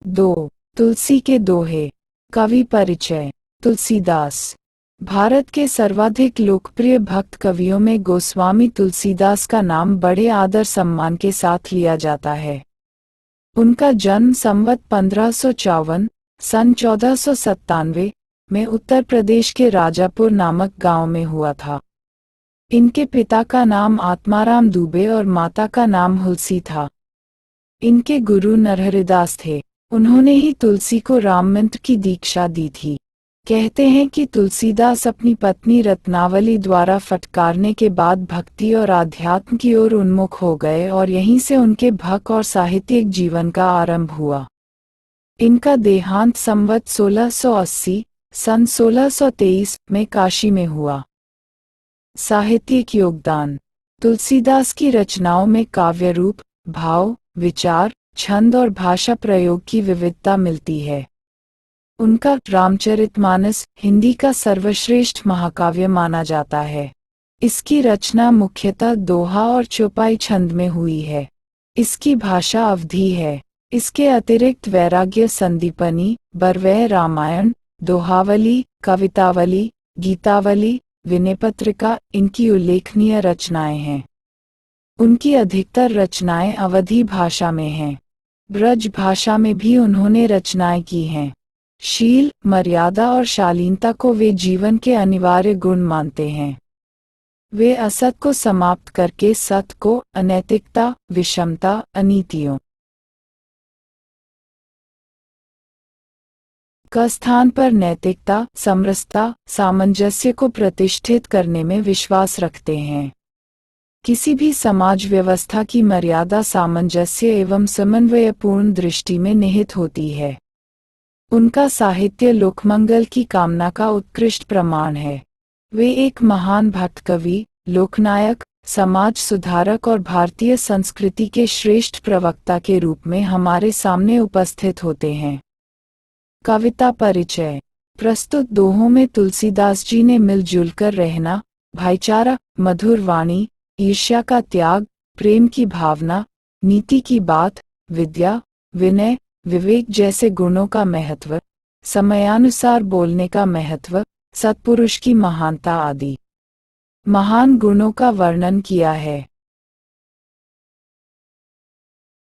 2. तुलसी के दोहे। कवि परिचय। तुलसीदास भारत के सर्वाधिक लोकप्रिय भक्त कवियों में गोस्वामी तुलसीदास का नाम बड़े आदर सम्मान के साथ लिया जाता है। उनका जन्म संवत 1554 सन 1497 में उत्तर प्रदेश के राजापुर नामक गांव में हुआ था। इनके पिता का नाम आत्माराम दुबे और माता का नाम हुलसी था। इनके गुरु नरहरिदास थे। उन्होंने ही तुलसी को राममंत्र की दीक्षा दी थी। कहते हैं कि तुलसीदास अपनी पत्नी रत्नावली द्वारा फटकारने के बाद भक्ति और आध्यात्म की ओर उन्मुख हो गए और यहीं से उनके भक्त और साहित्यिक जीवन का आरंभ हुआ। इनका देहांत संवत 1680 सन 1623 में काशी में हुआ। साहित्यिक योगदान। तुलसीदास की रचनाओं में काव्य रूप, भाव, विचार, छंद और भाषा प्रयोग की विविधता मिलती है। उनका रामचरितमानस हिंदी का सर्वश्रेष्ठ महाकाव्य माना जाता है। इसकी रचना मुख्यतः दोहा और चौपाई छंद में हुई है। इसकी भाषा अवधी है। इसके अतिरिक्त वैराग्य संदीपनी, बरवैह रामायण, दोहावली, कवितावली, गीतावली, विनयपत्रिका इनकी उल्लेखनीय रचनाएं हैं। उनकी अधिकतर रचनाएं अवधी भाषा में हैं। ब्रज भाषा में भी उन्होंने रचनाएं की हैं। शील, मर्यादा और शालीनता को वे जीवन के अनिवार्य गुण मानते हैं। वे असत को समाप्त करके सत को, अनैतिकता, विषमता, अनीतियों का स्थान पर नैतिकता, समरसता, सामंजस्य को प्रतिष्ठित करने में विश्वास रखते हैं। किसी भी समाज व्यवस्था की मर्यादा सामंजस्य एवं समन्वयपूर्ण दृष्टि में निहित होती है। उनका साहित्य लोकमंगल की कामना का उत्कृष्ट प्रमाण है। वे एक महान भक्त कवि, लोकनायक, समाज सुधारक और भारतीय संस्कृति के श्रेष्ठ प्रवक्ता के रूप में हमारे सामने उपस्थित होते हैं। कविता परिचय। प्रस्तुत दोहों में तुलसीदास जी ने मिलजुल कर रहना, भाईचारा, मधुर वाणी, ईर्ष्या का त्याग, प्रेम की भावना, नीति की बात, विद्या, विनय, विवेक जैसे गुणों का महत्व, समयानुसार बोलने का महत्व, सत्पुरुष की महानता आदि महान गुणों का वर्णन किया है।